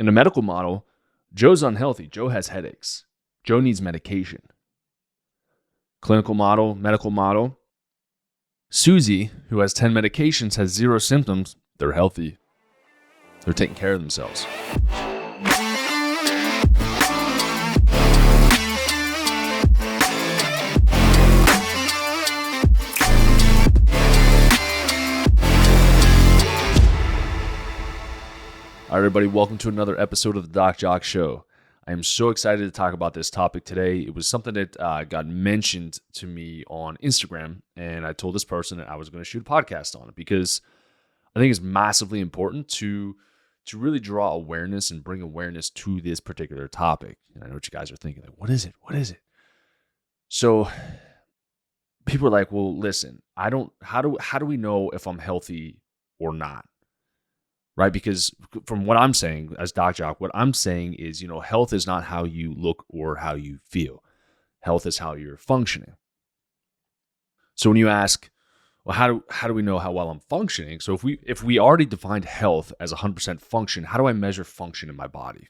In the medical model, Joe's unhealthy. Joe has headaches. Joe needs medication. Clinical model, medical model, Susie, who has 10 medications, has 0 symptoms. They're healthy. They're taking care of themselves. All right, everybody, welcome to another episode of the Doc Jacque Show. I am so excited to talk about this topic today. It was something that got mentioned to me on Instagram, and I told this person that I was going to shoot a podcast on it because I think it's massively important to really draw awareness and bring awareness to this particular topic. And I know what you guys are thinking, like, what is it? What is it? So people are like, well, listen, how do we know if I'm healthy or not? Right? Because from what I'm saying as Doc Jacque, what I'm saying is, health is not how you look or how you feel. Health is how you're functioning. So when you ask, well, how do we know how well I'm functioning? So if we already defined health as 100% function, how do I measure function in my body?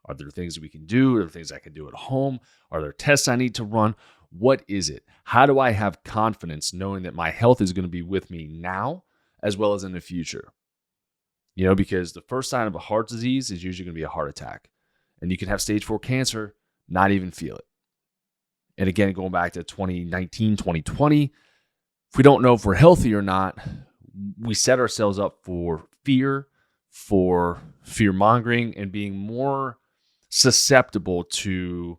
Are there things that we can do? Are there things I can do at home? Are there tests I need to run? What is it? How do I have confidence knowing that my health is going to be with me now as well as in the future? Because the first sign of a heart disease is usually going to be a heart attack. And you can have stage 4 cancer, not even feel it. And again, going back to 2019, 2020, if we don't know if we're healthy or not, we set ourselves up for fear-mongering, and being more susceptible to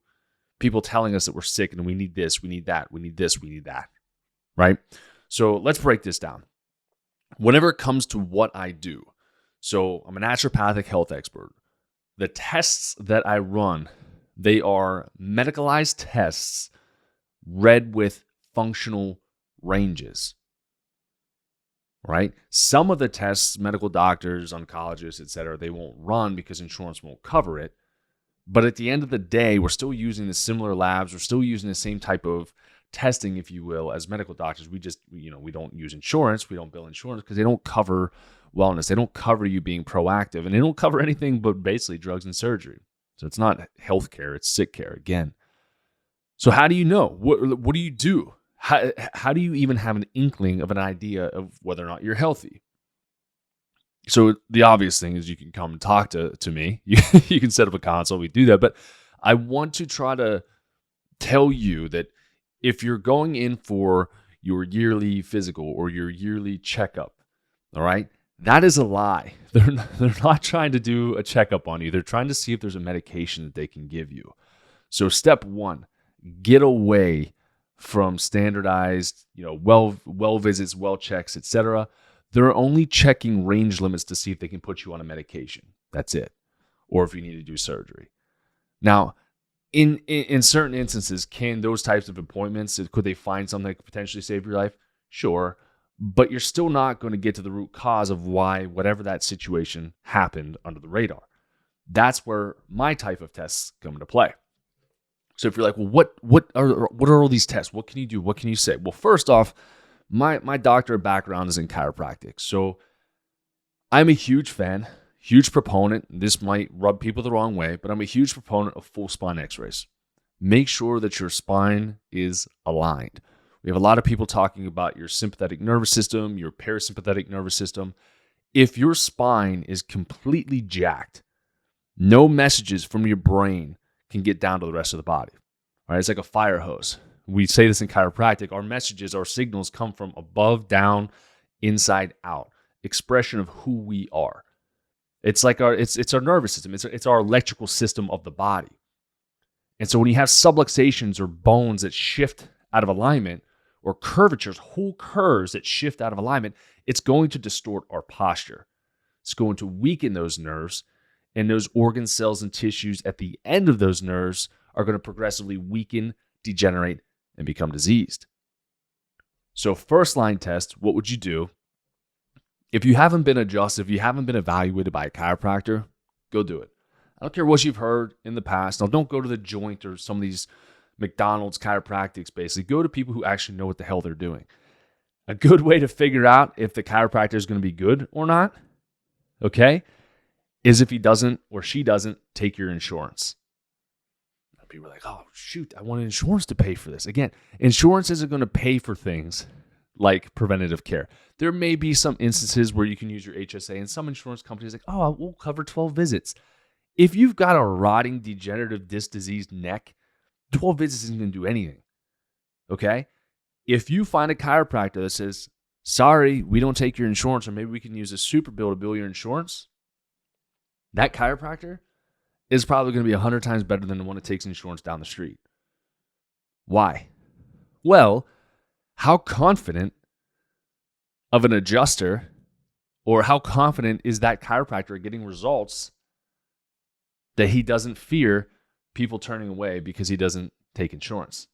people telling us that we're sick and we need this, we need that, we need this, we need that, right? So let's break this down. Whenever it comes to what I do, so I'm a naturopathic health expert. The tests that I run, they are medicalized tests read with functional ranges, right? Some of the tests, medical doctors, oncologists, etc., they won't run because insurance won't cover it. But at the end of the day, we're still using the similar labs. We're still using the same type of testing, if you will, as medical doctors. We just, we don't use insurance. We don't bill insurance because they don't cover wellness. They don't cover you being proactive, and they don't cover anything but basically drugs and surgery. So it's not healthcare, it's sick care again. So how do you know? What do you do? How do you even have an inkling of an idea of whether or not you're healthy? So the obvious thing is you can come and talk to me. You can set up a consult. We do that. But I want to try to tell you that if you're going in for your yearly physical or your yearly checkup, all right, that is a lie. They're not trying to do a checkup on you. They're trying to see if there's a medication that they can give you. So step 1, get away from standardized, well visits, well checks, etc. They're only checking range limits to see if they can put you on a medication. That's it. Or if you need to do surgery. Now, in certain instances, can those types of appointments, could they find something that could potentially save your life? Sure. But you're still not going to get to the root cause of why whatever that situation happened under the radar. That's where my type of tests come into play. So if you're like, well, what are all these tests? What can you do? What can you say? Well, first off, my doctorate background is in chiropractic. So I'm a huge fan, huge proponent. This might rub people the wrong way, but I'm a huge proponent of full spine x-rays. Make sure that your spine is aligned. We have a lot of people talking about your sympathetic nervous system, your parasympathetic nervous system. If your spine is completely jacked, no messages from your brain can get down to the rest of the body. All right, it's like a fire hose. We say this in chiropractic. Our messages, our signals come from above, down, inside, out. Expression of who we are. It's like it's our nervous system. It's our electrical system of the body. And so when you have subluxations or bones that shift out of alignment, or curvatures, whole curves that shift out of alignment, it's going to distort our posture. It's going to weaken those nerves, and those organ cells and tissues at the end of those nerves are going to progressively weaken, degenerate, and become diseased. So first line test, what would you do? If you haven't been adjusted, if you haven't been evaluated by a chiropractor, go do it. I don't care what you've heard in the past. Now, don't go to the Joint or some of these McDonald's chiropractics, basically. Go to people who actually know what the hell they're doing. A good way to figure out if the chiropractor is going to be good or not, okay, is if he doesn't or she doesn't take your insurance. People are like, oh, shoot, I want insurance to pay for this. Again, insurance isn't going to pay for things like preventative care. There may be some instances where you can use your HSA, and some insurance companies are like, oh, we'll cover 12 visits. If you've got a rotting, degenerative disc diseased neck, 12 visits isn't going to do anything. Okay? If you find a chiropractor that says, sorry, we don't take your insurance, or maybe we can use a super bill to bill your insurance, that chiropractor is probably going to be 100 times better than the one that takes insurance down the street. Why? Well, how confident of an adjuster or how confident is that chiropractor at getting results that he doesn't fear people turning away because he doesn't take insurance?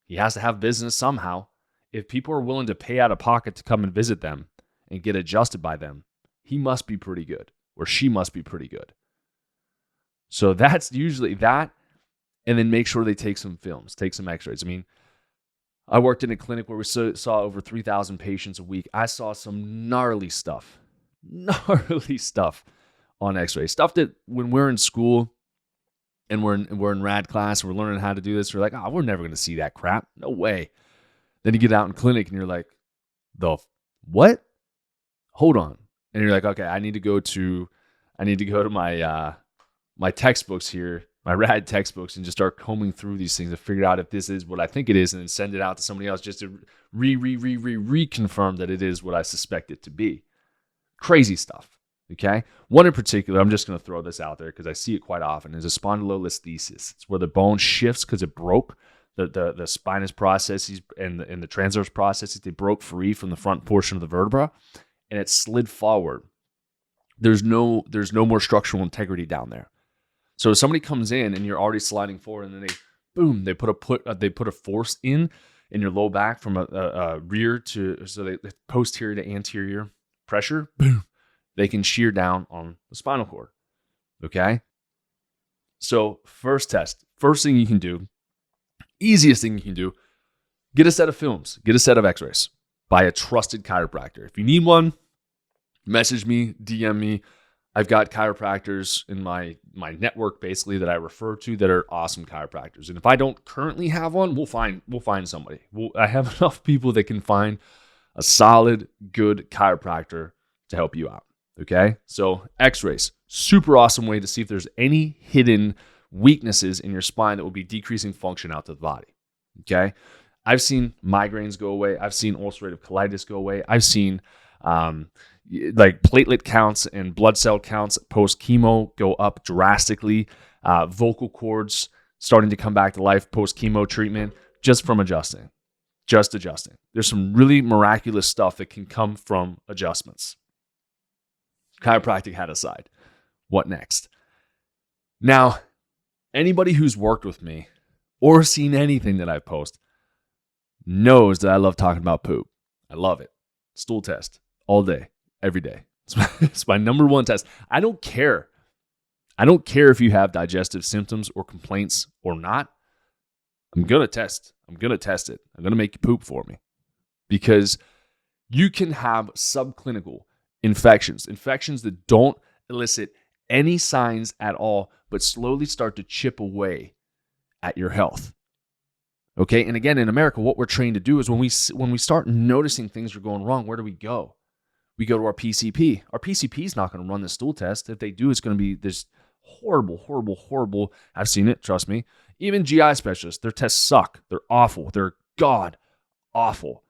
He has to have business somehow. If people are willing to pay out of pocket to come and visit them and get adjusted by them, he must be pretty good, or she must be pretty good. So that's usually that, and then make sure they take some films, take some x-rays. I mean, I worked in a clinic where we saw over 3,000 patients a week. I saw some gnarly stuff on x-rays. Stuff that when we're in school and we're in rad class, we're learning how to do this, we're like, oh, we're never going to see that crap. No way. Then you get out in clinic and you're like, what? Hold on. And you're like, okay, I need to go to my textbooks here, my rad textbooks, and just start combing through these things to figure out if this is what I think it is, and then send it out to somebody else just to reconfirm that it is what I suspect it to be. Crazy stuff, okay? One in particular, I'm just going to throw this out there because I see it quite often, is a spondylolisthesis. It's where the bone shifts because it broke. The spinous processes and the transverse processes, they broke free from the front portion of the vertebra, and it slid forward. There's no more structural integrity down there. So if somebody comes in and you're already sliding forward, and then they put a force in your low back from a rear to, so they posterior to anterior pressure, boom, they can shear down on the spinal cord. Okay? So first thing you can do, easiest thing you can do, get a set of films, get a set of x-rays by a trusted chiropractor. If you need one, message me, DM me. I've got chiropractors in my network basically that I refer to that are awesome chiropractors. And if I don't currently have one, we'll find somebody. I have enough people that can find a solid, good chiropractor to help you out. Okay? So x-rays, super awesome way to see if there's any hidden weaknesses in your spine that will be decreasing function out to the body. Okay? I've seen migraines go away. I've seen ulcerative colitis go away. I've seen like platelet counts and blood cell counts post chemo go up drastically. Vocal cords starting to come back to life post chemo treatment just from adjusting. There's some really miraculous stuff that can come from adjustments. Chiropractic hat aside, what next? Now, anybody who's worked with me or seen anything that I post knows that I love talking about poop. I love it. Stool test all day, every day. It's my number one test. I don't care. I don't care if you have digestive symptoms or complaints or not. I'm going to test. I'm going to test it. I'm going to make you poop for me, because you can have subclinical infections that don't elicit any signs at all, but slowly start to chip away at your health. Okay, and again, in America, what we're trained to do is when we start noticing things are going wrong, where do we go? We go to our PCP. Our PCP is not going to run the stool test. If they do, it's going to be this horrible. I've seen it, trust me. Even GI specialists, their tests suck. They're awful. They're god awful.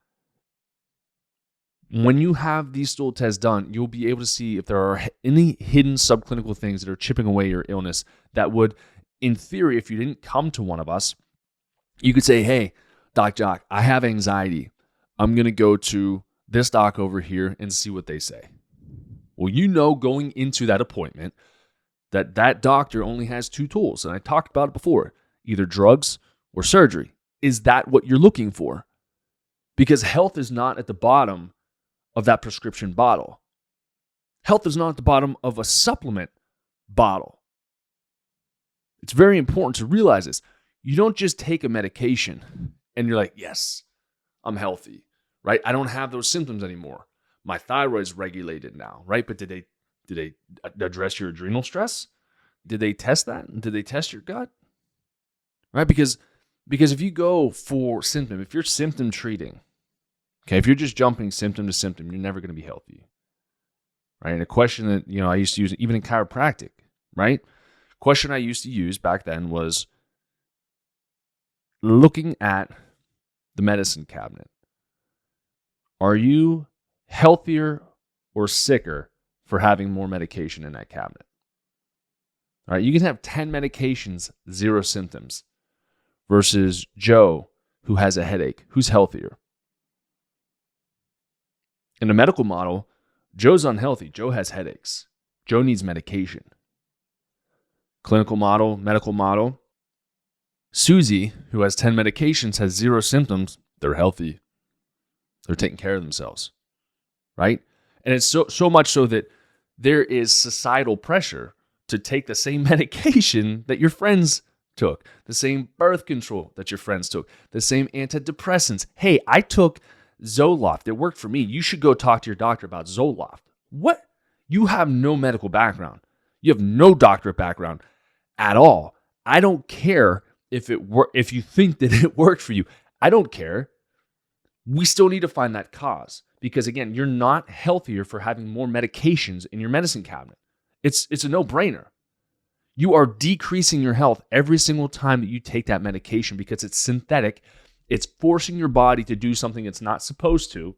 When you have these stool tests done, you'll be able to see if there are any hidden subclinical things that are chipping away your illness that would, in theory, if you didn't come to one of us, you could say, hey, Doc Jacque, I have anxiety. I'm going to go to this doc over here and see what they say. Well, you know, going into that appointment, that doctor only has two tools. And I talked about it before, either drugs or surgery. Is that what you're looking for? Because health is not at the bottom of that prescription bottle. Health is not at the bottom of a supplement bottle. It's very important to realize this. You don't just take a medication and you're like, yes, I'm healthy, right? I don't have those symptoms anymore. My thyroid's regulated now, right? But did they Did they address your adrenal stress? Did they test that? Did they test your gut? Right? Because if you go for symptom, if you're symptom treating, okay, if you're just jumping symptom to symptom, you're never going to be healthy. Right? And a question that, I used to use even in chiropractic, right? Question I used to use back then was looking at the medicine cabinet. Are you healthier or sicker for having more medication in that cabinet? All right, you can have 10 medications, 0 symptoms, versus Joe, who has a headache, who's healthier. In the medical model, Joe's unhealthy. Joe has headaches. Joe needs medication. Clinical model, medical model. Susie, who has 10 medications, has 0 symptoms. They're healthy. They're taking care of themselves, right? And it's so much so that there is societal pressure to take the same medication that your friends took, the same birth control that your friends took, the same antidepressants. Hey, I took Zoloft. It worked for me. You should go talk to your doctor about Zoloft. What? You have no medical background. You have no doctorate background at all. I don't care if you think that it worked for you. I don't care. We still need to find that cause because, again, you're not healthier for having more medications in your medicine cabinet. It's a no-brainer. You are decreasing your health every single time that you take that medication because it's synthetic. It's forcing your body to do something it's not supposed to.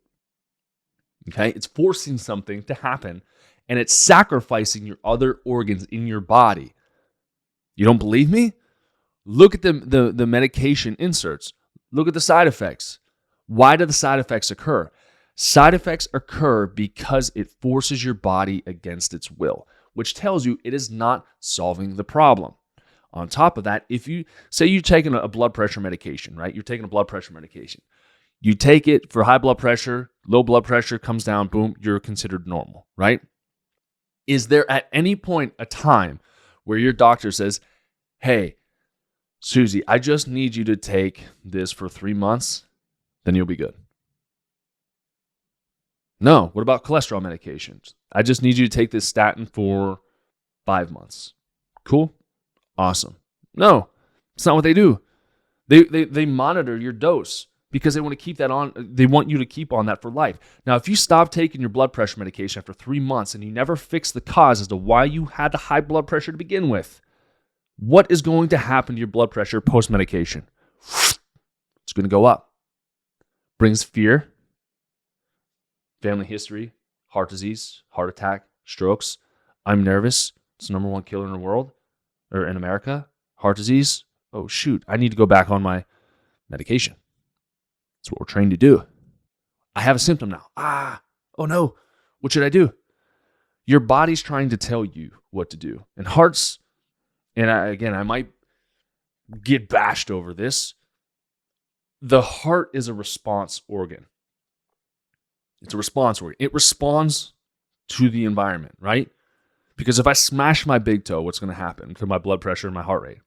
Okay? It's forcing something to happen, and it's sacrificing your other organs in your body. You don't believe me? Look at the medication inserts. Look at the side effects. Why do the side effects occur? Side effects occur because it forces your body against its will, which tells you it is not solving the problem. On top of that, if you say you're taking a blood pressure medication, right? You're taking a blood pressure medication. You take it for high blood pressure, low blood pressure comes down, boom, you're considered normal, right? Is there at any point a time where your doctor says, hey, Susie, I just need you to take this for 3 months, then you'll be good? No. What about cholesterol medications? I just need you to take this statin for 5 months. Cool? Awesome. No, it's not what they do. They monitor your dose because they want to keep that on. They want you to keep on that for life. Now, if you stop taking your blood pressure medication after 3 months and you never fix the cause as to why you had the high blood pressure to begin with, what is going to happen to your blood pressure post-medication? It's going to go up. Brings fear, family history, heart disease, heart attack, strokes. I'm nervous. It's the number 1 killer in the world or in America. Heart disease. Oh, shoot. I need to go back on my medication. That's what we're trained to do. I have a symptom now. Oh no. What should I do? Your body's trying to tell you what to do. And hearts, and I might get bashed over this. The heart is a response organ. It's a response organ. It responds to the environment, right? Because if I smash my big toe, what's going to happen to my blood pressure and my heart rate?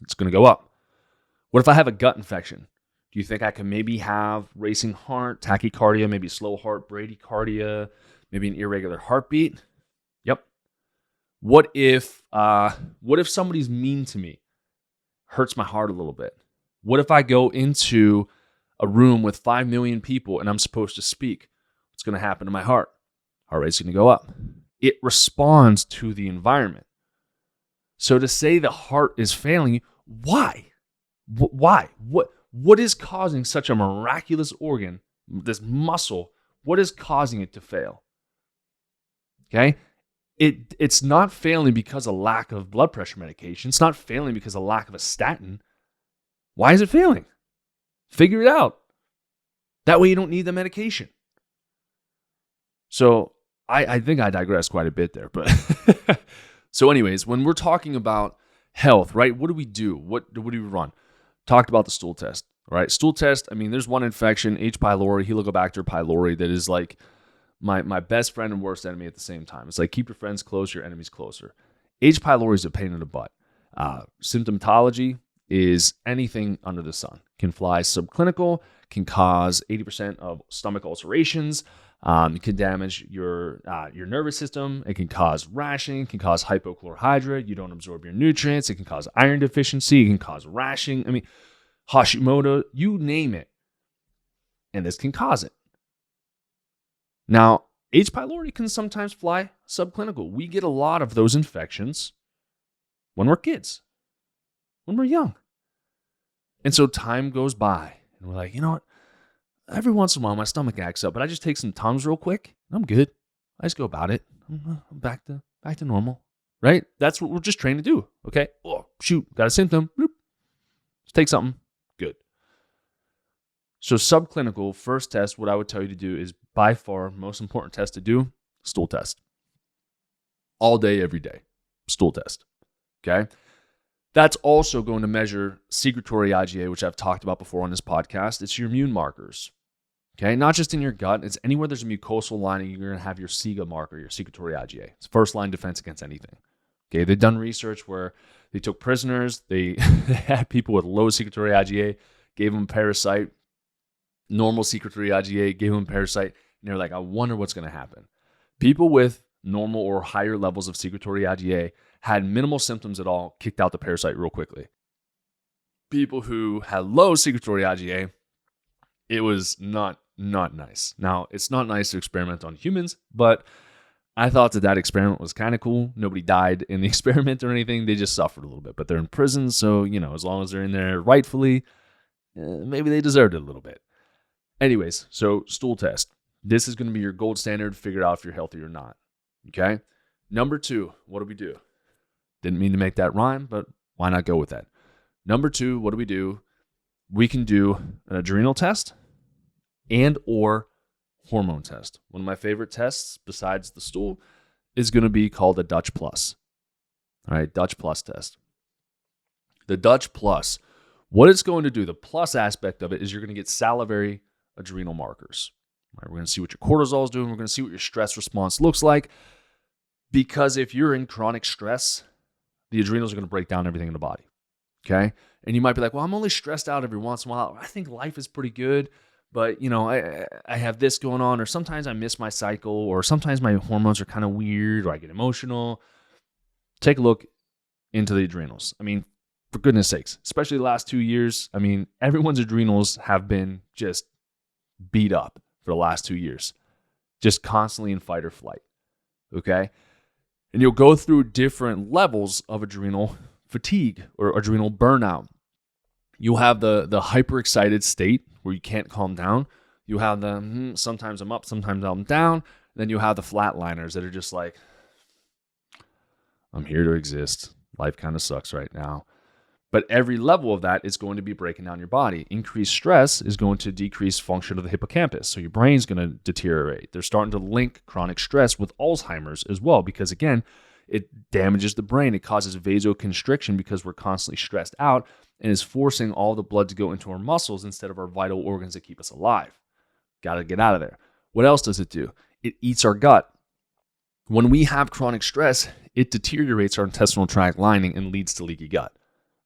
It's going to go up. What if I have a gut infection? Do you think I can maybe have racing heart, tachycardia, maybe slow heart, bradycardia, maybe an irregular heartbeat? Yep. What if somebody's mean to me, hurts my heart a little bit? What if I go into a room with 5 million people and I'm supposed to speak? What's going to happen to my heart? Heart rate's going to go up. It responds to the environment. So to say the heart is failing you, why? Why? What is causing such a miraculous organ, this muscle, what is causing it to fail? Okay? It's not failing because of lack of blood pressure medication. It's not failing because of lack of a statin. Why is it failing? Figure it out. That way you don't need the medication. So I think I digress quite a bit there. But so anyways, when we're talking about health, right, what do we do? What do we run? Talked about the stool test, right? Stool test, I mean, there's one infection, H. pylori, Helicobacter pylori, that is like my best friend and worst enemy at the same time. It's like keep your friends close, your enemies closer. H. pylori is a pain in the butt. Symptomatology, is anything under the sun. Can fly subclinical, can cause 80% of stomach ulcerations, it can damage your nervous system, it can cause rashing, it can cause hypochlorhydria, you don't absorb your nutrients, it can cause iron deficiency, it can cause rashing, Hashimoto, you name it. And this can cause it. Now, H. pylori can sometimes fly subclinical. We get a lot of those infections when we're kids, when we're young. And so time goes by, and we're like, you know what? Every once in a while, my stomach acts up, but I just take some Tums real quick, and I'm good. I just go about it. I'm back to normal, right? That's what we're just trained to do, okay? Oh, shoot, got a symptom. Bloop. Just take something. Good. So subclinical, first test, what I would tell you to do is by far most important test to do, stool test. All day, every day, stool test, okay? That's also going to measure secretory IgA, which I've talked about before on this podcast. It's your immune markers, okay? Not just in your gut. It's anywhere there's a mucosal lining, you're going to have your SIGA marker, your secretory IgA. It's first line defense against anything, okay? They've done research where they took prisoners, they had people with low secretory IgA, gave them parasite, normal secretory IgA, gave them parasite, and they're like, I wonder what's going to happen. People with normal or higher levels of secretory IgA had minimal symptoms at all, kicked out the parasite real quickly. People who had low secretory IgA, it was not nice. Now, it's not nice to experiment on humans, but I thought that experiment was kind of cool. Nobody died in the experiment or anything. They just suffered a little bit, but they're in prison, so, as long as they're in there rightfully, maybe they deserved it a little bit. Anyways, so stool test. This is going to be your gold standard to figure out if you're healthy or not, okay? Number 2, what do? Didn't mean to make that rhyme, but why not go with that? Number 2, what do? We can do an adrenal test and or hormone test. One of my favorite tests besides the stool is going to be called a Dutch Plus. All right, Dutch Plus test. The Dutch Plus, what it's going to do, the plus aspect of it is you're going to get salivary adrenal markers. All right, we're going to see what your cortisol is doing. We're going to see what your stress response looks like. Because if you're in chronic stress, the adrenals are going to break down everything in the body, okay? And you might be like, well, I'm only stressed out every once in a while. I think life is pretty good, but, I have this going on, or sometimes I miss my cycle, or sometimes my hormones are kind of weird, or I get emotional. Take a look into the adrenals. For goodness sakes, especially the last 2 years, everyone's adrenals have been just beat up for the last 2 years, just constantly in fight or flight, okay? And you'll go through different levels of adrenal fatigue or adrenal burnout. You'll have the hyperexcited state where you can't calm down. You have the sometimes I'm up, sometimes I'm down. Then you have the flatliners that are just like, I'm here to exist. Life kind of sucks right now. But every level of that is going to be breaking down your body. Increased stress is going to decrease function of the hippocampus. So your brain's going to deteriorate. They're starting to link chronic stress with Alzheimer's as well because, again, it damages the brain. It causes vasoconstriction because we're constantly stressed out and is forcing all the blood to go into our muscles instead of our vital organs that keep us alive. Got to get out of there. What else does it do? It eats our gut. When we have chronic stress, it deteriorates our intestinal tract lining and leads to leaky gut.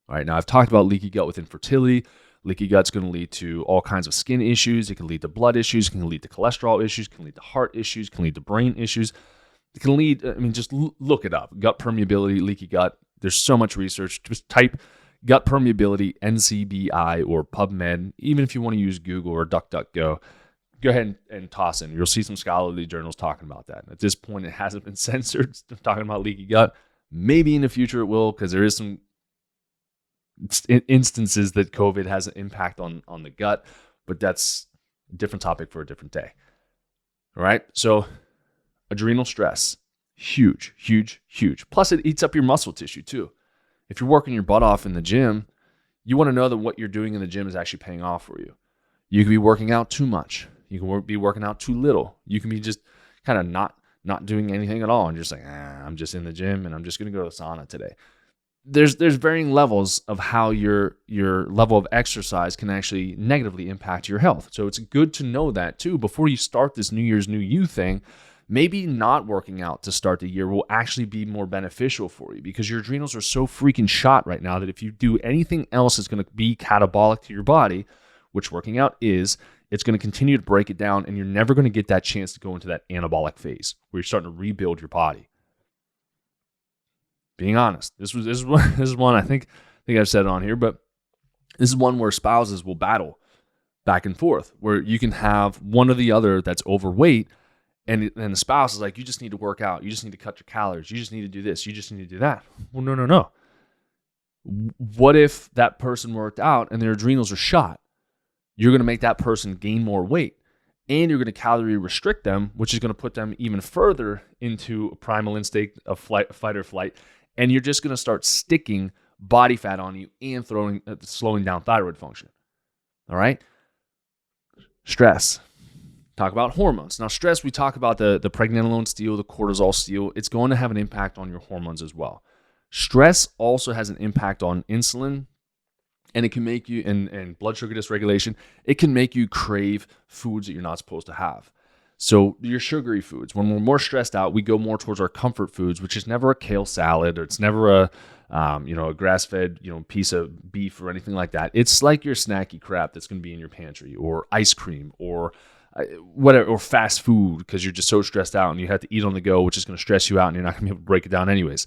All right, now I've talked about leaky gut with infertility. Leaky gut's going to lead to all kinds of skin issues. It can lead to blood issues. It can lead to cholesterol issues. It can lead to heart issues. It can lead to brain issues. It can lead, just look it up. Gut permeability, leaky gut. There's so much research. Just type gut permeability, NCBI, or PubMed. Even if you want to use Google or DuckDuckGo, go ahead and toss in. You'll see some scholarly journals talking about that. At this point, it hasn't been censored, talking about leaky gut. Maybe in the future it will, because there is some instances that COVID has an impact on the gut, but that's a different topic for a different day. All right, so adrenal stress, huge. Plus, it eats up your muscle tissue too. If you're working your butt off in the gym, you want to know that what you're doing in the gym is actually paying off for you. You can be working out too much. You can be working out too little. You can be just kind of not doing anything at all and just like, I'm just in the gym and I'm just going to go to the sauna today. There's varying levels of how your level of exercise can actually negatively impact your health. So it's good to know that too before you start this New Year's New You thing. maybe not working out to start the year will actually be more beneficial for you because your adrenals are so freaking shot right now that if you do anything else that's going to be catabolic to your body, which working out is, it's going to continue to break it down, and you're never going to get that chance to go into that anabolic phase where you're starting to rebuild your body. Being honest, this is one I think I've said it on here, but this is one where spouses will battle back and forth, where you can have one or the other that's overweight, and the spouse is like, you just need to work out, you just need to cut your calories, you just need to do this, you just need to do that. Well, no. What if that person worked out and their adrenals are shot? You're going to make that person gain more weight, and you're going to calorie restrict them, which is going to put them even further into a primal instinct of fight or flight, and you're just going to start sticking body fat on you and slowing down thyroid function. All right? Stress. Talk about hormones. Now, stress, we talk about the pregnenolone steal, the cortisol steal. It's going to have an impact on your hormones as well. Stress also has an impact on insulin, and it can make you, and blood sugar dysregulation, it can make you crave foods that you're not supposed to have. So your sugary foods, when we're more stressed out, we go more towards our comfort foods, which is never a kale salad, or it's never a grass-fed, piece of beef or anything like that. It's like your snacky crap that's going to be in your pantry, or ice cream, or whatever, or fast food, because you're just so stressed out and you have to eat on the go, which is going to stress you out, and you're not going to be able to break it down anyways.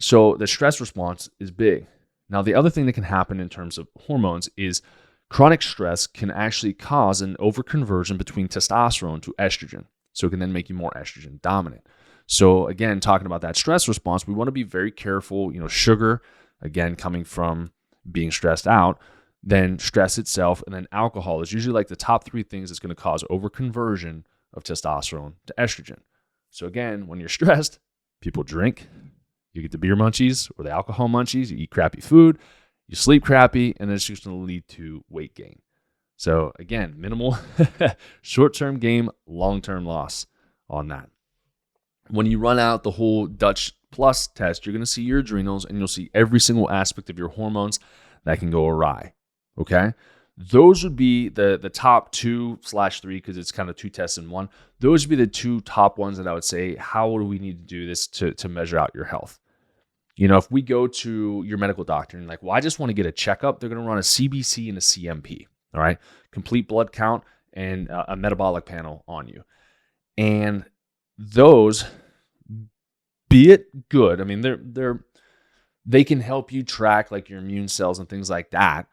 So the stress response is big. Now, the other thing that can happen in terms of hormones is chronic stress can actually cause an overconversion between testosterone to estrogen. So it can then make you more estrogen dominant. So again, talking about that stress response, we want to be very careful. Sugar, again, coming from being stressed out, then stress itself, and then alcohol is usually like the top three things that's going to cause overconversion of testosterone to estrogen. So again, when you're stressed, people drink, you get the beer munchies or the alcohol munchies, you eat crappy food, you sleep crappy, and it's just going to lead to weight gain. So again, minimal short-term gain, long-term loss on that. When you run out the whole Dutch Plus test, you're going to see your adrenals, and you'll see every single aspect of your hormones that can go awry. Okay? Those would be the top 2/3, because it's kind of two tests in one. Those would be the two top ones that I would say, how do we need to do this to measure out your health? If we go to your medical doctor and like, well, I just want to get a checkup, they're going to run a CBC and a CMP, all right? Complete blood count and a metabolic panel on you. And those, be it good, I mean, they can help you track like your immune cells and things like that,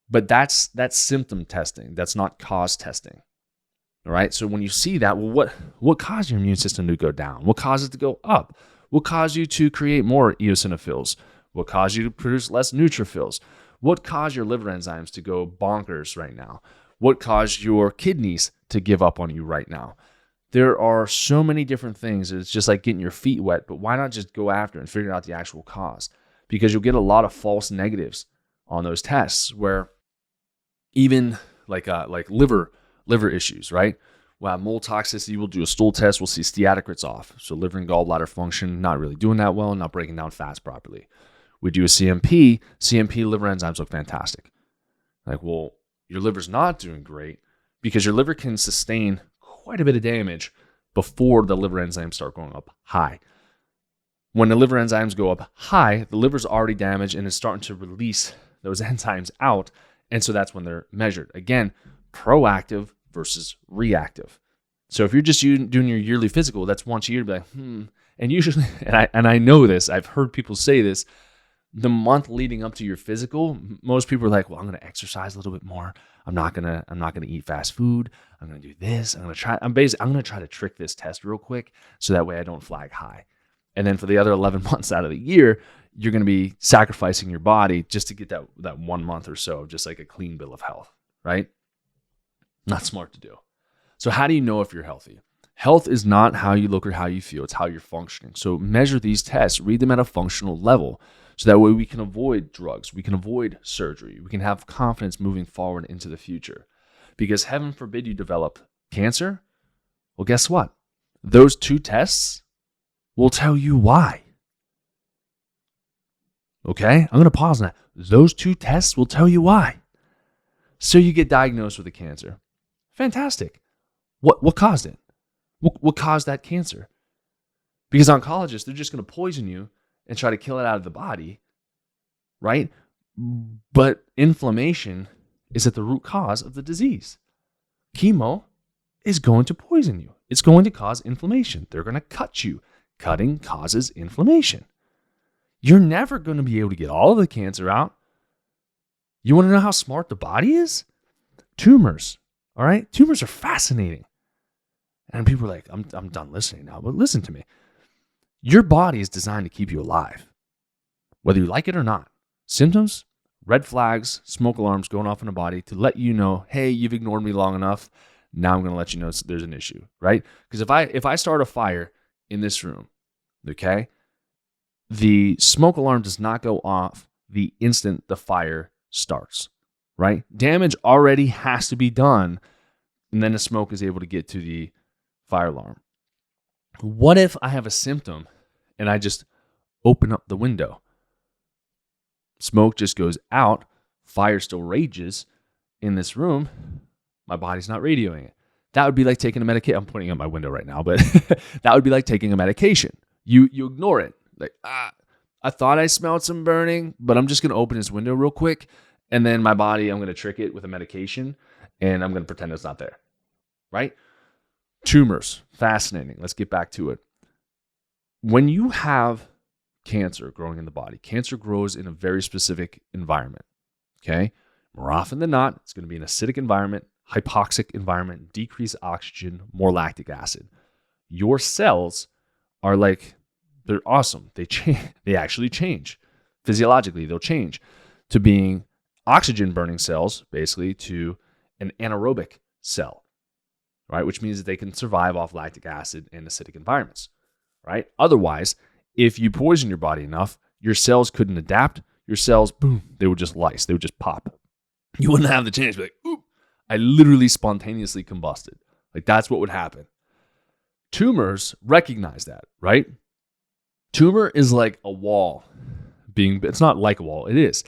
but that's symptom testing. That's not cause testing, all right? So when you see that, well, what caused your immune system to go down? What caused it to go up? What caused you to create more eosinophils? What caused you to produce less neutrophils? What caused your liver enzymes to go bonkers right now? What caused your kidneys to give up on you right now? There are so many different things. It's just like getting your feet wet, but why not just go after and figure out the actual cause? Because you'll get a lot of false negatives on those tests, where even like liver issues, right? We'll have mold toxicity, we'll do a stool test, we'll see steatocrits off. So liver and gallbladder function, not really doing that well, not breaking down fats properly. We do a CMP liver enzymes look fantastic. Like, well, your liver's not doing great because your liver can sustain quite a bit of damage before the liver enzymes start going up high. When the liver enzymes go up high, the liver's already damaged and is starting to release those enzymes out. And so that's when they're measured. Again, proactive versus reactive. So if you're just doing your yearly physical, that's once a year, to be like, And usually, and I know this, I've heard people say this, the month leading up to your physical, most people are like, well, I'm going to exercise a little bit more. I'm not going to eat fast food. I'm going to do this. I'm going to try to trick this test real quick so that way I don't flag high. And then for the other 11 months out of the year, you're going to be sacrificing your body just to get that 1 month or so, just like a clean bill of health, right? Not smart to do. So how do you know if you're healthy? Health is not how you look or how you feel. It's how you're functioning. So measure these tests, read them at a functional level, so that way we can avoid drugs, we can avoid surgery, we can have confidence moving forward into the future. Because heaven forbid you develop cancer, well, guess what? Those two tests will tell you why. Okay? I'm going to pause on that. Those two tests will tell you why. So you get diagnosed with a cancer. Fantastic. What caused it? What caused that cancer? Because oncologists, they're just going to poison you and try to kill it out of the body, right? But inflammation is at the root cause of the disease. Chemo is going to poison you. It's going to cause inflammation. They're going to cut you. Cutting causes inflammation. You're never going to be able to get all of the cancer out. You want to know how smart the body is? Tumors, all right? Tumors are fascinating. And people are like, I'm done listening now, but listen to me. Your body is designed to keep you alive, whether you like it or not. Symptoms, red flags, smoke alarms going off in the body to let you know, hey, you've ignored me long enough. Now I'm going to let you know there's an issue, right? Because if I start a fire in this room, okay, the smoke alarm does not go off the instant the fire starts, right? Damage already has to be done, and then the smoke is able to get to the fire alarm. What if I have a symptom and I just open up the window? Smoke just goes out, fire still rages in this room, my body's not radioing it. That would be like taking a medication. I'm pointing at my window right now, but that would be like taking a medication. You ignore it. Like, I thought I smelled some burning, but I'm just going to open this window real quick, and then my body, I'm going to trick it with a medication, and I'm going to pretend it's not there, right? Tumors, fascinating. Let's get back to it. When you have cancer growing in the body, cancer grows in a very specific environment, okay? More often than not, it's going to be an acidic environment, hypoxic environment, decreased oxygen, more lactic acid. Your cells are like, they're awesome. They actually change. Physiologically, they'll change to being oxygen-burning cells, basically, to an anaerobic cell, right? Which means that they can survive off lactic acid in acidic environments, right? Otherwise, if you poison your body enough, your cells couldn't adapt. Your cells, boom, they would just lyse. They would just pop. You wouldn't have the chance to be like, ooh, I literally spontaneously combusted. Like, that's what would happen. Tumors recognize that, right? Tumor is like a wall it's not like a wall, it is.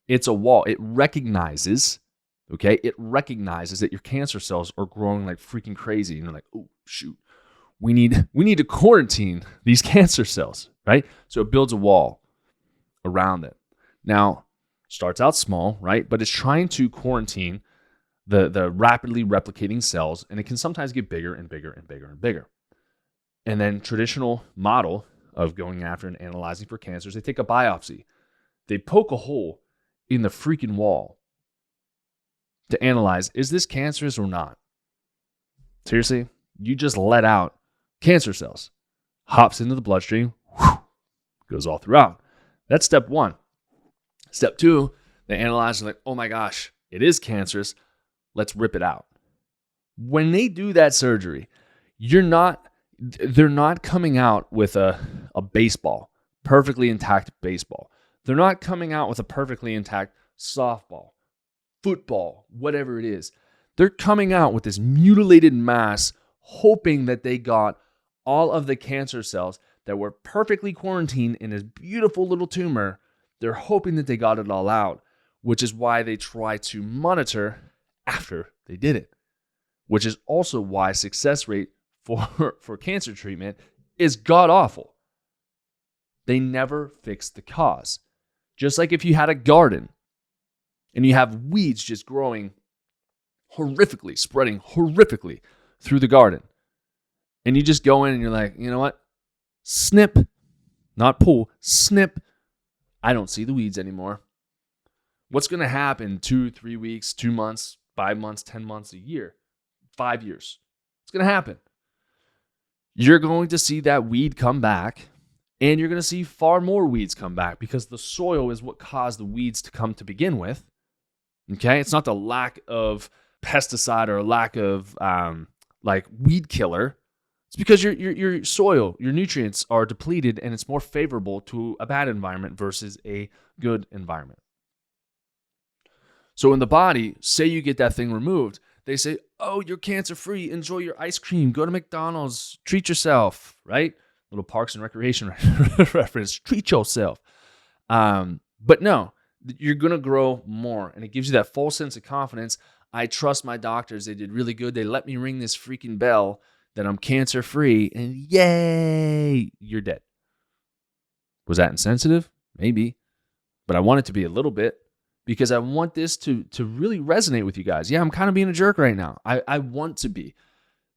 It's a wall. It recognizes, okay? It recognizes that your cancer cells are growing like freaking crazy. And you're like, oh, shoot. We need to quarantine these cancer cells, right? So it builds a wall around it. Now, starts out small, right? But it's trying to quarantine the rapidly replicating cells, and it can sometimes get bigger and bigger and bigger and bigger. And then traditional model of going after and analyzing for cancers, they take a biopsy. They poke a hole in the freaking wall to analyze, is this cancerous or not? Seriously? You just let out cancer cells. Hops into the bloodstream, goes all throughout. That's step one. Step two, they analyze and like, oh my gosh, it is cancerous. Let's rip it out. When they do that surgery, they're not coming out with a baseball, perfectly intact baseball. They're not coming out with a perfectly intact softball, football, whatever it is. They're coming out with this mutilated mass, hoping that they got all of the cancer cells that were perfectly quarantined in this beautiful little tumor. They're hoping that they got it all out, which is why they try to monitor after they did it, which is also why success rate for cancer treatment is god-awful. They never fix the cause. Just like if you had a garden and you have weeds just growing horrifically, spreading horrifically through the garden, and you just go in and you're like, you know what? Snip, not pull, snip. I don't see the weeds anymore. What's going to happen 2, 3 weeks, 2 months, 5 months, 10 months, a year, 5 years? What's going to happen? You're going to see that weed come back, and you're going to see far more weeds come back because the soil is what caused the weeds to come to begin with. Okay? It's not the lack of pesticide or a lack of like weed killer. It's because your soil, your nutrients are depleted, and it's more favorable to a bad environment versus a good environment. So in the body, say you get that thing removed, they say, oh, you're cancer-free. Enjoy your ice cream. Go to McDonald's. Treat yourself, right? Little Parks and Recreation reference. Treat yourself. But no, you're going to grow more, and it gives you that false sense of confidence. I trust my doctors. They did really good. They let me ring this freaking bell that I'm cancer free, and yay, you're dead. Was that insensitive? Maybe. But I want it to be a little bit, because I want this to really resonate with you guys. Yeah, I'm kind of being a jerk right now. I want to be,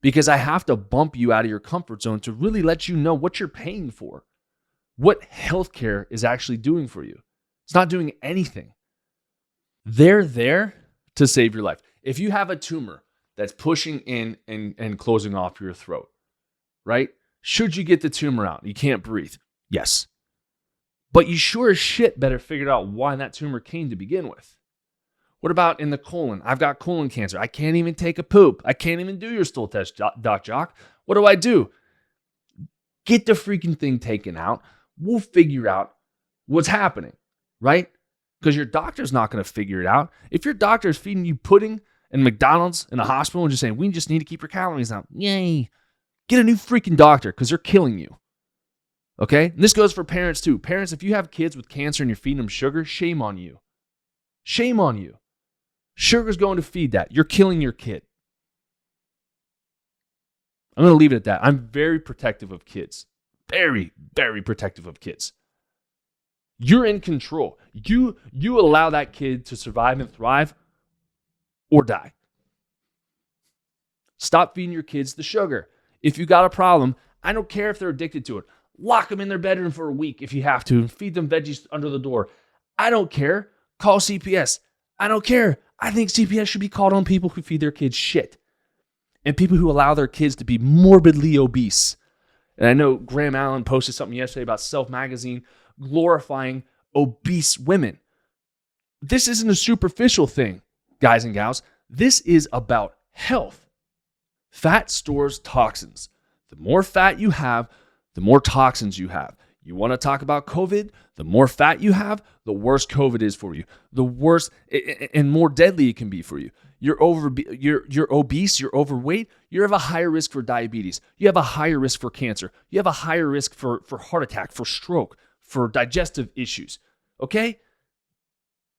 because I have to bump you out of your comfort zone to really let you know what you're paying for, what healthcare is actually doing for you. It's not doing anything. They're there to save your life. If you have a tumor that's pushing in and closing off your throat, right? Should you get the tumor out? You can't breathe. Yes. But you sure as shit better figure out why that tumor came to begin with. What about in the colon? I've got colon cancer. I can't even take a poop. I can't even do your stool test, Doc Jacque. What do? Get the freaking thing taken out. We'll figure out what's happening, right? Because your doctor's not going to figure it out. If your doctor is feeding you pudding and McDonald's in a hospital and just saying, we just need to keep your calories down, yay, get a new freaking doctor, because they're killing you. Okay? And this goes for parents too. Parents, if you have kids with cancer and you're feeding them sugar, shame on you. Shame on you. Sugar's going to feed that. You're killing your kid. I'm going to leave it at that. I'm very protective of kids. Very, very protective of kids. You're in control. You allow that kid to survive and thrive or die. Stop feeding your kids the sugar. If you got a problem, I don't care if they're addicted to it. Lock them in their bedroom for a week if you have to and feed them veggies under the door. I don't care. Call CPS. I don't care. I think CPS should be called on people who feed their kids shit and people who allow their kids to be morbidly obese. And I know Graham Allen posted something yesterday about Self Magazine glorifying obese women. This isn't a superficial thing, guys and gals. This is about health. Fat stores toxins. The more fat you have, the more toxins you have. You want to talk about COVID? The more fat you have, the worse COVID is for you. The worse and more deadly it can be for you. You're obese, you're overweight, you have a higher risk for diabetes. You have a higher risk for cancer. You have a higher risk for heart attack, for stroke, for digestive issues. Okay?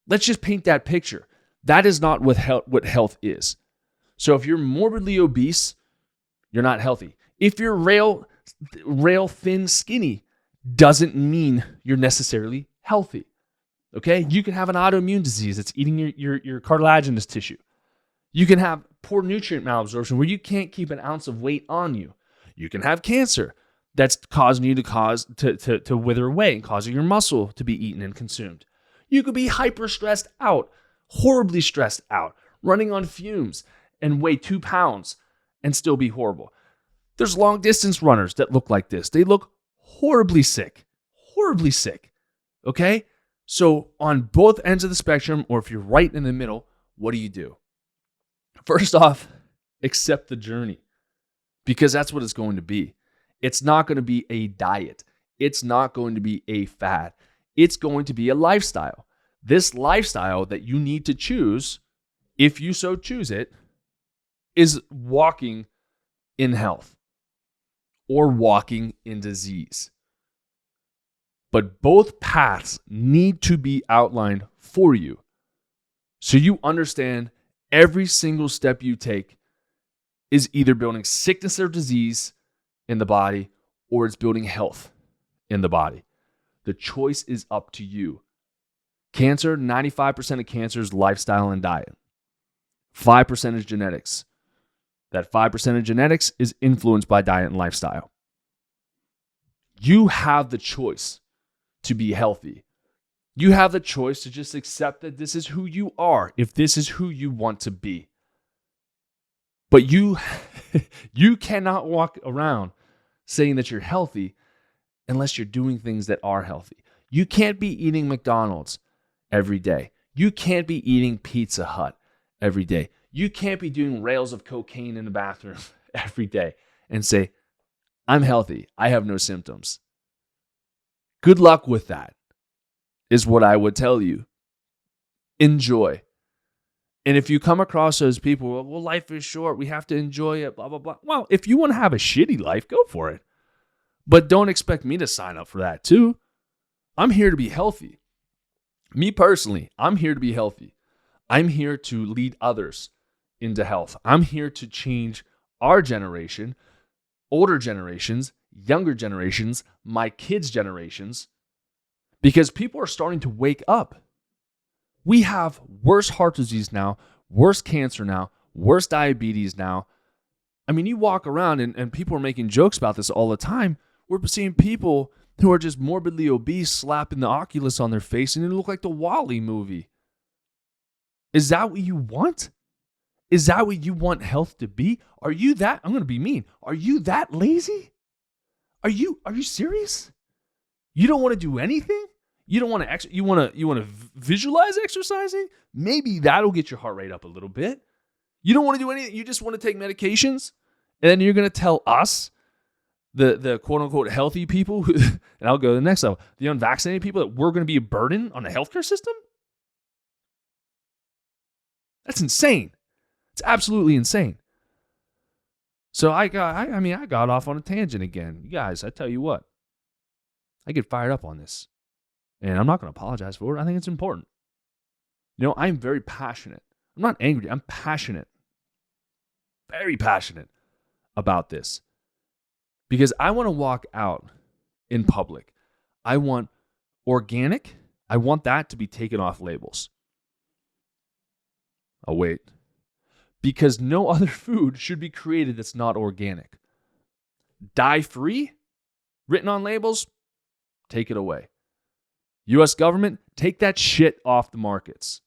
Let's just paint that picture. That is not what health is. So if you're morbidly obese, you're not healthy. If you're rail thin skinny, doesn't mean you're necessarily healthy. Okay? You can have an autoimmune disease that's eating your cartilaginous tissue. You can have poor nutrient malabsorption where you can't keep an ounce of weight on you. You can have cancer that's causing you to wither away and causing your muscle to be eaten and consumed. You could be hyper stressed out, horribly stressed out, running on fumes and weigh 2 pounds and still be horrible. There's long distance runners that look like this. They look horribly sick. Okay? So on both ends of the spectrum, or if you're right in the middle, what do? First off, accept the journey, because that's what it's going to be. It's not going to be a diet. It's not going to be a fad. It's going to be a lifestyle. This lifestyle that you need to choose, if you so choose it, is walking in health or walking in disease. But both paths need to be outlined for you so you understand every single step you take is either building sickness or disease in the body, or it's building health in the body. The choice is up to you. Cancer, 95% of cancer is lifestyle and diet. 5% is genetics. That 5% of genetics is influenced by diet and lifestyle. You have the choice to be healthy. You have the choice to just accept that this is who you are, if this is who you want to be. But you cannot walk around saying that you're healthy unless you're doing things that are healthy. You can't be eating McDonald's every day. You can't be eating Pizza Hut every day. You can't be doing rails of cocaine in the bathroom every day and say, I'm healthy. I have no symptoms. Good luck with that, is what I would tell you. Enjoy. And if you come across those people, well, life is short, we have to enjoy it, blah, blah, blah. Well, if you want to have a shitty life, go for it. But don't expect me to sign up for that too. I'm here to be healthy. Me personally, I'm here to be healthy. I'm here to lead others into health. I'm here to change our generation older generations, younger generations, my kids' generations, because people are starting to wake up. We have worse heart disease now, worse cancer now, worse diabetes now. I mean, you walk around and people are making jokes about this all the time. We're seeing people who are just morbidly obese slapping the Oculus on their face and it look like the WALL-E movie. Is that what you want? Is that what you want health to be? Are you that? I'm going to be mean. Are you that lazy? Are you serious? You don't want to do anything? You don't want to you want to visualize exercising? Maybe that'll get your heart rate up a little bit. You don't want to do anything. You just want to take medications? And then you're going to tell us, the quote unquote healthy people, and I'll go to the next level, the unvaccinated people, that we're going to be a burden on the healthcare system? That's insane. It's absolutely insane. So I got off on a tangent again. You guys, I tell you what, I get fired up on this. And I'm not going to apologize for it. I think it's important. You know, I'm very passionate. I'm not angry. I'm passionate. Very passionate about this. Because I want to walk out in public. I want organic. I want that to be taken off labels. Oh, wait. Because no other food should be created that's not organic. Dye-free, written on labels, take it away. U.S. government, take that shit off the markets.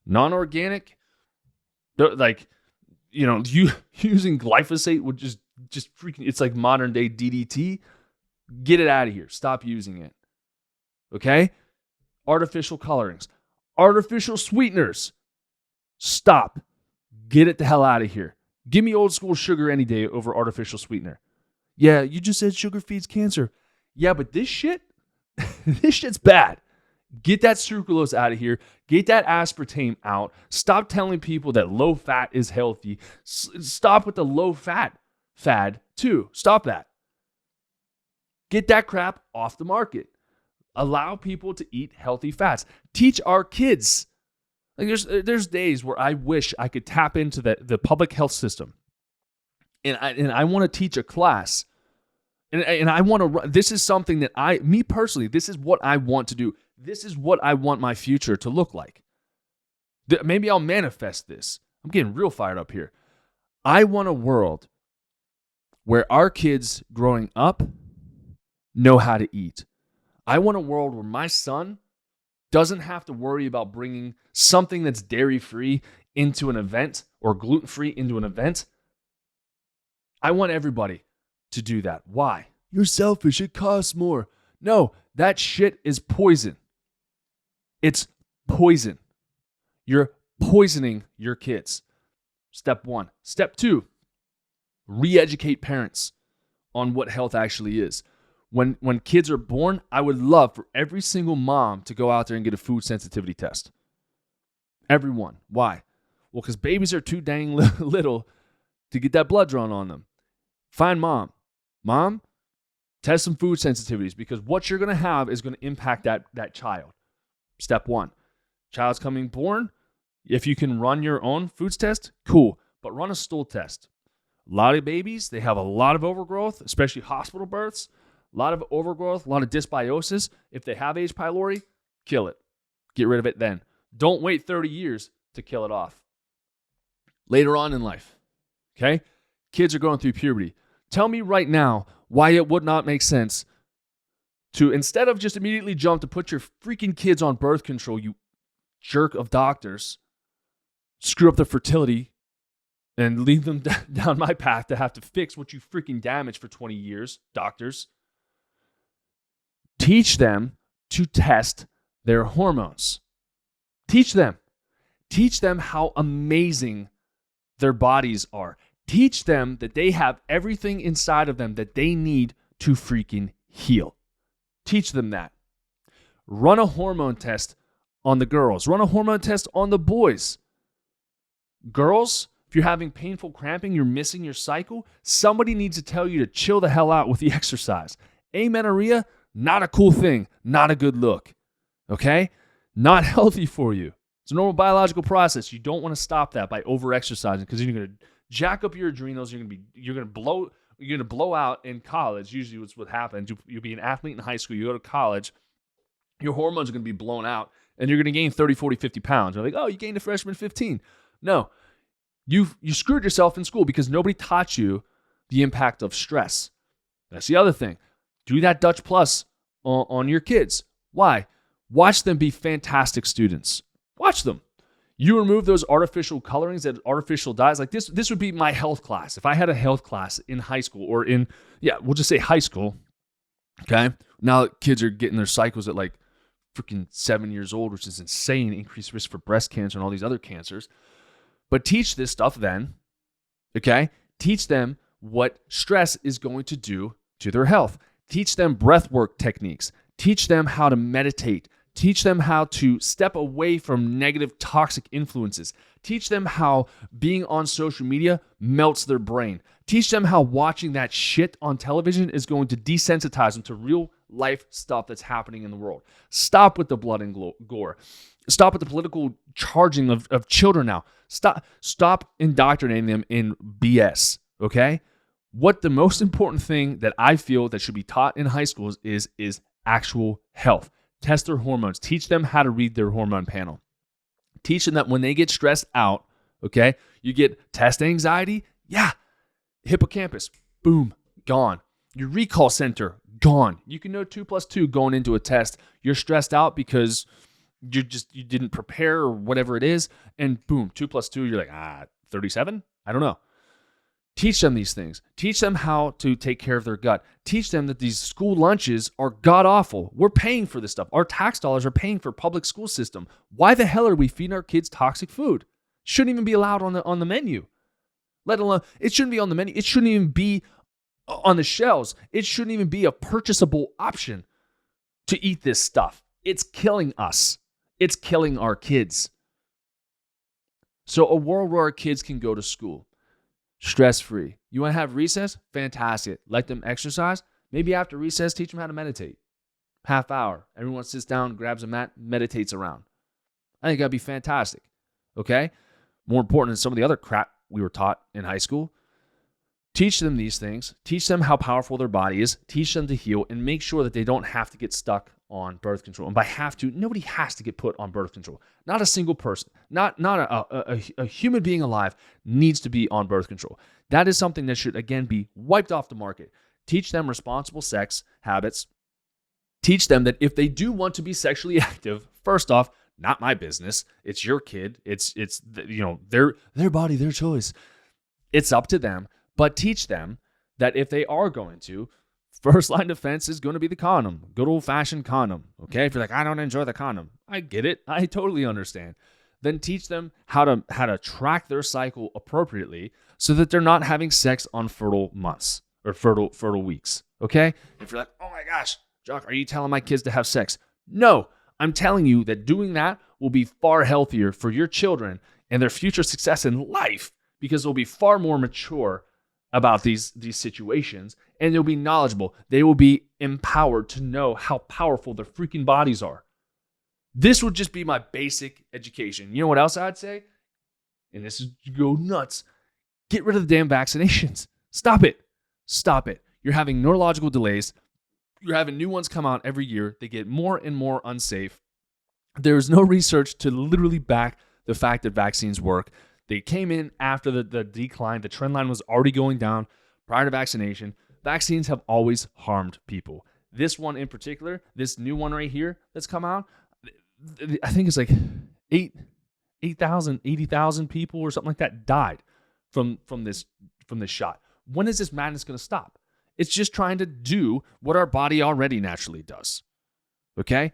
Non-organic, like, you know, using glyphosate would just freaking, it's like modern day DDT. Get it out of here. Stop using it. Okay? Artificial colorings, artificial sweeteners. Stop. Get it the hell out of here. Give me old school sugar any day over artificial sweetener. Yeah, you just said sugar feeds cancer. Yeah, but this shit, this shit's bad. Get that sucralose out of here. Get that aspartame out. Stop telling people that low fat is healthy. Stop with the low fat fad too. Stop that. Get that crap off the market. Allow people to eat healthy fats. Teach our kids. Like there's days where I wish I could tap into the public health system, and I want to teach a class, and I want to. This is something that me personally, this is what I want to do. This is what I want my future to look like. Maybe I'll manifest this. I'm getting real fired up here. I want a world where our kids growing up know how to eat. I want a world where my son doesn't have to worry about bringing something that's dairy-free into an event or gluten-free into an event. I want everybody to do that. Why? You're selfish. It costs more. No, that shit is poison. It's poison. You're poisoning your kids. Step 1. Step 2, re-educate parents on what health actually is. When kids are born, I would love for every single mom to go out there and get a food sensitivity test. Everyone. Why? Well, because babies are too dang little to get that blood drawn on them. Find mom. Mom, test some food sensitivities, because what you're going to have is going to impact that child. Step 1. Child's coming born. If you can run your own foods test, cool. But run a stool test. A lot of babies, they have a lot of overgrowth, especially hospital births. A lot of overgrowth, a lot of dysbiosis. If they have H. pylori, kill it. Get rid of it then. Don't wait 30 years to kill it off. Later on in life, okay? Kids are going through puberty. Tell me right now why it would not make sense to, instead of just immediately jump to put your freaking kids on birth control, you jerk of doctors, screw up their fertility, and lead them down my path to have to fix what you freaking damaged for 20 years, doctors. Teach them to test their hormones. Teach them. Teach them how amazing their bodies are. Teach them that they have everything inside of them that they need to freaking heal. Teach them that. Run a hormone test on the girls. Run a hormone test on the boys. Girls, if you're having painful cramping, you're missing your cycle, somebody needs to tell you to chill the hell out with the exercise. Amenorrhea, not a cool thing. Not a good look. Okay? Not healthy for you. It's a normal biological process. You don't want to stop that by over-exercising, because you're going to jack up your adrenals. You're gonna blow out in college. Usually, what's what happens. You'll be an athlete in high school. You go to college, your hormones are gonna be blown out, and you're gonna gain 30, 40, 50 pounds. You're like, oh, you gained a freshman 15. No, you screwed yourself in school because nobody taught you the impact of stress. That's the other thing. Do that Dutch Plus on your kids. Why? Watch them be fantastic students. Watch them. You remove those artificial colorings and artificial dyes. Like this would be my health class. If I had a health class in high school or we'll just say high school. Okay. Now kids are getting their cycles at like freaking 7 years old, which is insane. Increased risk for breast cancer and all these other cancers. But teach this stuff then. Okay. Teach them what stress is going to do to their health. Teach them breath work techniques. Teach them how to meditate. Teach them how to step away from negative, toxic influences. Teach them how being on social media melts their brain. Teach them how watching that shit on television is going to desensitize them to real life stuff that's happening in the world. Stop with the blood and gore. Stop with the political charging of children now. Stop indoctrinating them in BS, okay? What the most important thing that I feel that should be taught in high schools is actual health. Test their hormones. Teach them how to read their hormone panel. Teach them that when they get stressed out, okay, you get test anxiety, hippocampus, boom, gone. Your recall center, gone. You can know 2 + 2 going into a test. You're stressed out because you didn't prepare or whatever it is, and boom, 2 + 2, you're like, 37? I don't know. Teach them these things. Teach them how to take care of their gut. Teach them that these school lunches are god-awful. We're paying for this stuff. Our tax dollars are paying for public school system. Why the hell are we feeding our kids toxic food? Shouldn't even be allowed on the menu. Let alone, it shouldn't be on the menu. It shouldn't even be on the shelves. It shouldn't even be a purchasable option to eat this stuff. It's killing us. It's killing our kids. So a world where our kids can go to school stress-free. You want to have recess? Fantastic. Let them exercise. Maybe after recess, teach them how to meditate. Half hour. Everyone sits down, grabs a mat, meditates around. I think that'd be fantastic. Okay? More important than some of the other crap we were taught in high school. Teach them these things. Teach them how powerful their body is. Teach them to heal and make sure that they don't have to get stuck on birth control. And by have to, nobody has to get put on birth control. Not a single person, not a human being alive needs to be on birth control. That is something that should, again, be wiped off the market. Teach them responsible sex habits. Teach them that if they do want to be sexually active, first off, not my business. It's your kid. It's their body, their choice. It's up to them. But teach them that if they are going to, first line defense is going to be the condom. Good old-fashioned condom. Okay? If you're like, I don't enjoy the condom. I get it. I totally understand. Then teach them how to track their cycle appropriately so that they're not having sex on fertile months or fertile weeks. Okay? If you're like, oh my gosh, Jacque, are you telling my kids to have sex? No. I'm telling you that doing that will be far healthier for your children and their future success in life because they'll be far more mature about these situations, and they'll be knowledgeable. They will be empowered to know how powerful their freaking bodies are. This would just be my basic education. You know what else I'd say? And this is go nuts. Get rid of the damn vaccinations. Stop it. Stop it. You're having neurological delays. You're having new ones come out every year. They get more and more unsafe. There's no research to literally back the fact that vaccines work. They came in after the decline. The trend line was already going down prior to vaccination. Vaccines have always harmed people. This one in particular, this new one right here that's come out, I think it's like 80,000 people or something like that died from this shot. When is this madness going to stop? It's just trying to do what our body already naturally does. Okay?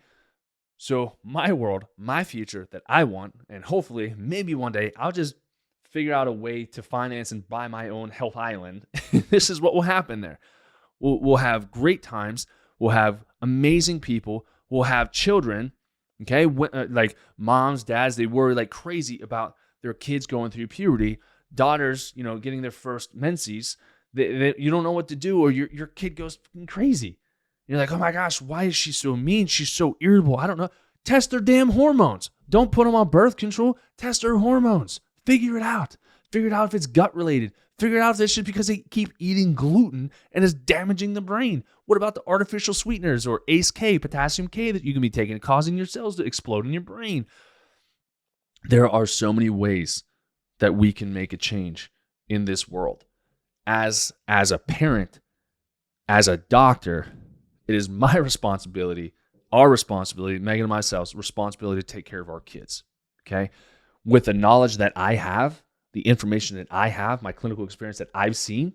So my world, my future that I want, and hopefully maybe one day I'll just figure out a way to finance and buy my own health island. This is what will happen there. We'll have great times. We'll have amazing people. We'll have children, okay? Like moms, dads, they worry like crazy about their kids going through puberty. Daughters, getting their first menses. You don't know what to do, or your kid goes crazy. You're like, oh my gosh, why is she so mean? She's so irritable. I don't know. Test their damn hormones. Don't put them on birth control. Test their hormones. Figure it out. Figure out if it's gut related. Figure out if it's just because they keep eating gluten and it's damaging the brain. What about the artificial sweeteners or ACE-K, potassium K that you can be taking, causing your cells to explode in your brain? There are so many ways that we can make a change in this world. As a parent, as a doctor, it is my responsibility, our responsibility, Megan and myself's responsibility to take care of our kids, okay? With the knowledge that I have, the information that I have, my clinical experience that I've seen,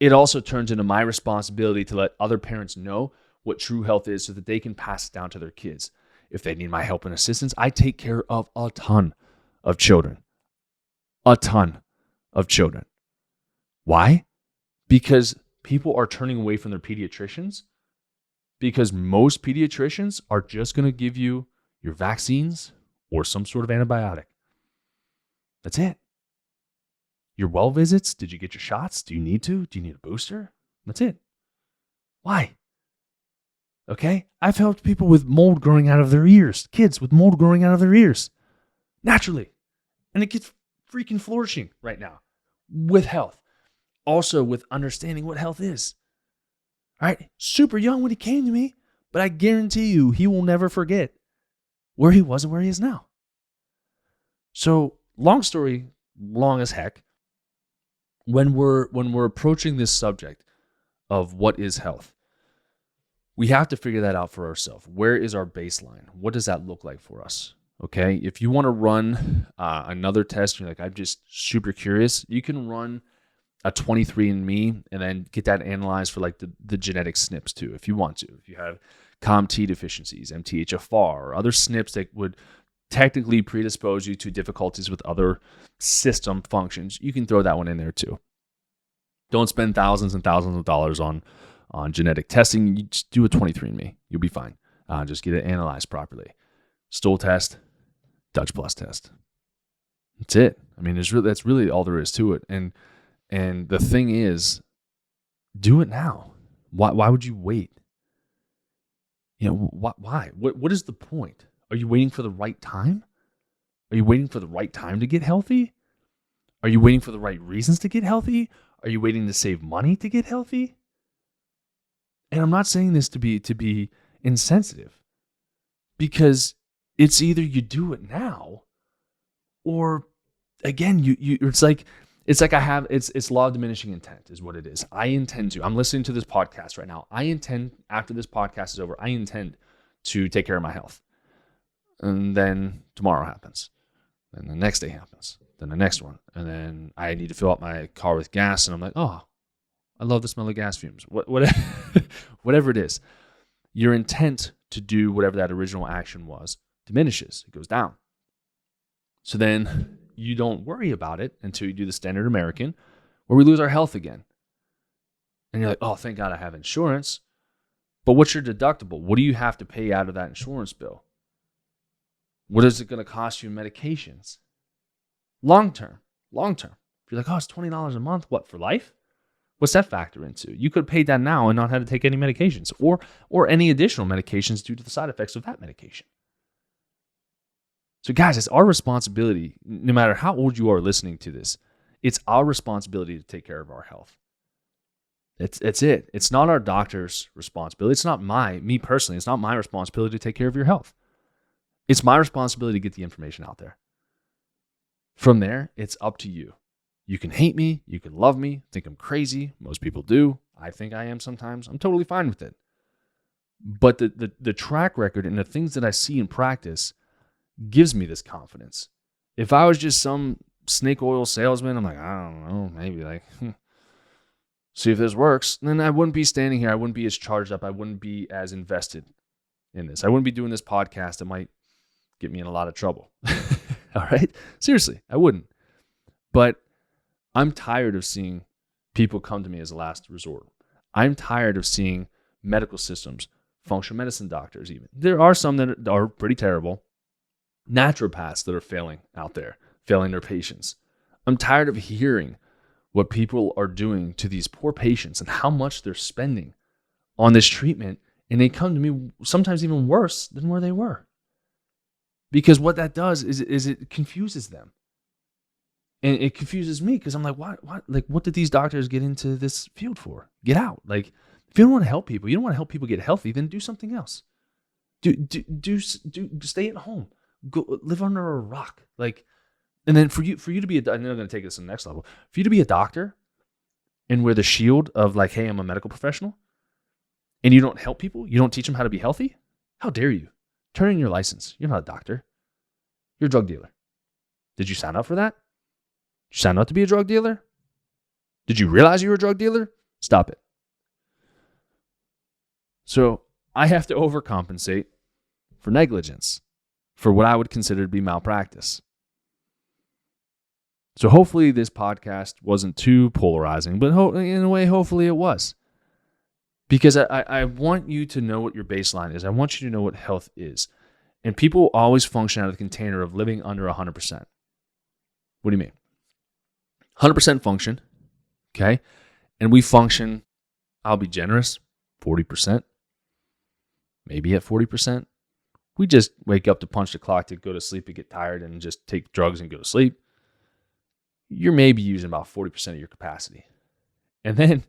it also turns into my responsibility to let other parents know what true health is so that they can pass it down to their kids. If they need my help and assistance, I take care of a ton of children. A ton of children. Why? Because people are turning away from their pediatricians, because most pediatricians are just going to give you your vaccines or some sort of antibiotic. That's it. Your well visits, did you get your shots? Do you need to? Do you need a booster? That's it. Why? Okay? I've helped people with mold growing out of their ears, kids with mold growing out of their ears, naturally. And it gets freaking flourishing right now with health. Also with understanding what health is. All right? Super young when he came to me, but I guarantee you he will never forget where he was and where he is now. So, long story, long as heck, when we're approaching this subject of what is health, we have to figure that out for ourselves. Where is our baseline? What does that look like for us? Okay, if you want to run another test, you're like, I'm just super curious, you can run a 23andMe and then get that analyzed for like the genetic SNPs too, if you want to. If you have COMT deficiencies, MTHFR, or other SNPs that would technically predispose you to difficulties with other system functions, you can throw that one in there too. Don't spend thousands and thousands of dollars on genetic testing. You just do a 23andMe. You'll be fine. Just get it analyzed properly. Stool test, Dutch Plus test. That's it. I mean, that's really all there is to it. And the thing is, do it now. Why would you wait? You know, why? What is the point? Are you waiting for the right time? Are you waiting for the right time to get healthy? Are you waiting for the right reasons to get healthy? Are you waiting to save money to get healthy? And I'm not saying this to be insensitive, because it's either you do it now, or again, it's like it's law of diminishing intent is what it is. I'm listening to this podcast right now. After this podcast is over, I intend to take care of my health. And then tomorrow happens. And the next day happens. Then the next one. And then I need to fill up my car with gas. And I'm like, oh, I love the smell of gas fumes. Whatever it is. Your intent to do whatever that original action was diminishes. It goes down. So then you don't worry about it until you do the standard American, where we lose our health again. And you're like, oh, thank God I have insurance. But what's your deductible? What do you have to pay out of that insurance bill? What is it going to cost you in medications? Long term. If you're like, oh, it's $20 a month. What, for life? What's that factor into? You could have paid that now and not had to take any medications or any additional medications due to the side effects of that medication. So guys, it's our responsibility, no matter how old you are listening to this, it's our responsibility to take care of our health. It's it. It's not our doctor's responsibility. It's not me personally, it's not my responsibility to take care of your health. It's my responsibility to get the information out there. From there, it's up to you. You can hate me. You can love me. Think I'm crazy. Most people do. I think I am sometimes. I'm totally fine with it. But the track record and the things that I see in practice gives me this confidence. If I was just some snake oil salesman, I'm like, I don't know, maybe see if this works. Then I wouldn't be standing here. I wouldn't be as charged up. I wouldn't be as invested in this. I wouldn't be doing this podcast that might get me in a lot of trouble. All right? Seriously, I wouldn't. But I'm tired of seeing people come to me as a last resort. I'm tired of seeing medical systems, functional medicine doctors even. There are some that are pretty terrible. Naturopaths that are failing out there, failing their patients. I'm tired of hearing what people are doing to these poor patients and how much they're spending on this treatment. And they come to me sometimes even worse than where they were. Because what that does is it confuses them. And it confuses me because I'm like, what did these doctors get into this field for? Get out. Like, if you don't want to help people, you don't want to help people get healthy, then do something else. Stay at home. Go live under a rock. Like, and then for you to be I'm going to take this to the next level. For you to be a doctor and wear the shield of like, hey, I'm a medical professional, and you don't help people, you don't teach them how to be healthy, how dare you? Turn in your license. You're not a doctor. You're a drug dealer. Did you sign up for that? Did you sign up to be a drug dealer? Did you realize you were a drug dealer? Stop it. So I have to overcompensate for negligence, for what I would consider to be malpractice. So hopefully this podcast wasn't too polarizing, but in a way, hopefully it was. Because I want you to know what your baseline is. I want you to know what health is. And people always function out of the container of living under 100%. What do you mean? 100% function, okay? And we function, I'll be generous, 40%. Maybe at 40%. We just wake up to punch the clock to go to sleep and get tired and just take drugs and go to sleep. You're maybe using about 40% of your capacity. And then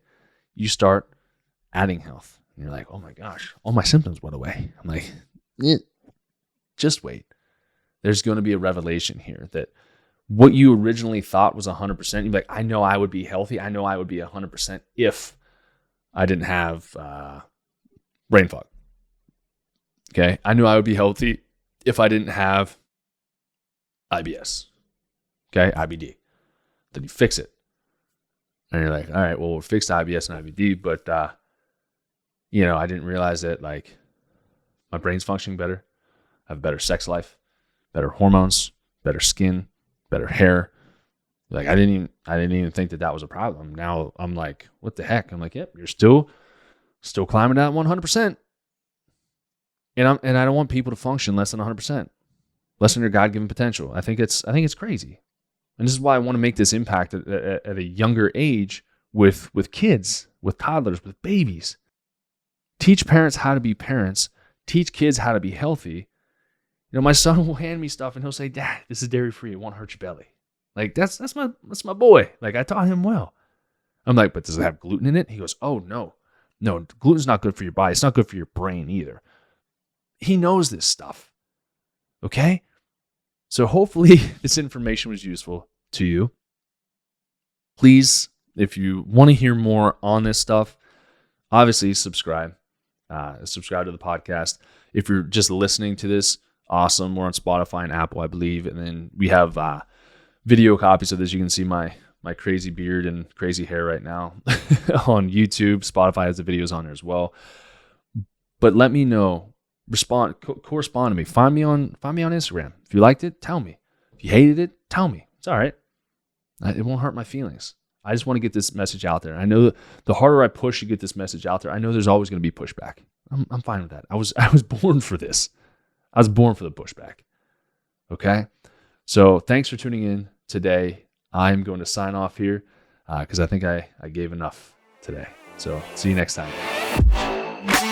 you start adding health. And you're like, oh my gosh, all my symptoms went away. I'm like, just wait. There's going to be a revelation here that what you originally thought was 100%, you're like, I know I would be healthy. I know I would be 100% if I didn't have brain fog. Okay, I knew I would be healthy if I didn't have IBS. Okay, IBD. Then you fix it. And you're like, all right, well, we'll fix IBS and IBD, but, I didn't realize that, like, my brain's functioning better. I have a better sex life, better hormones, better skin, better hair. Like, I didn't even think that was a problem. Now I'm like, what the heck? I'm like, yep, you're still climbing that 100%. And I don't want people to function less than 100%, less than their God-given potential. I think it's crazy, and this is why I want to make this impact at a younger age with kids, with toddlers, with babies. Teach parents how to be parents. Teach kids how to be healthy. My son will hand me stuff and he'll say, "Dad, this is dairy-free. It won't hurt your belly." Like that's my boy. Like I taught him well. I'm like, but does it have gluten in it? He goes, "Oh no, gluten's not good for your body. It's not good for your brain either." He knows this stuff. Okay? So hopefully this information was useful to you. Please, if you want to hear more on this stuff, obviously subscribe. Subscribe to the podcast. If you're just listening to this, awesome. We're on Spotify and Apple, I believe. And then we have video copies of this. You can see my crazy beard and crazy hair right now on YouTube. Spotify has the videos on there as well. But let me know. Correspond to me. Find me on Instagram. If you liked it, tell me. If you hated it, tell me. It's all right. It won't hurt my feelings. I just want to get this message out there. I know the harder I push to get this message out there, I know there's always going to be pushback. I'm fine with that. I was born for this. I was born for the pushback. Okay? So thanks for tuning in today. I'm going to sign off here because I think I gave enough today. So see you next time.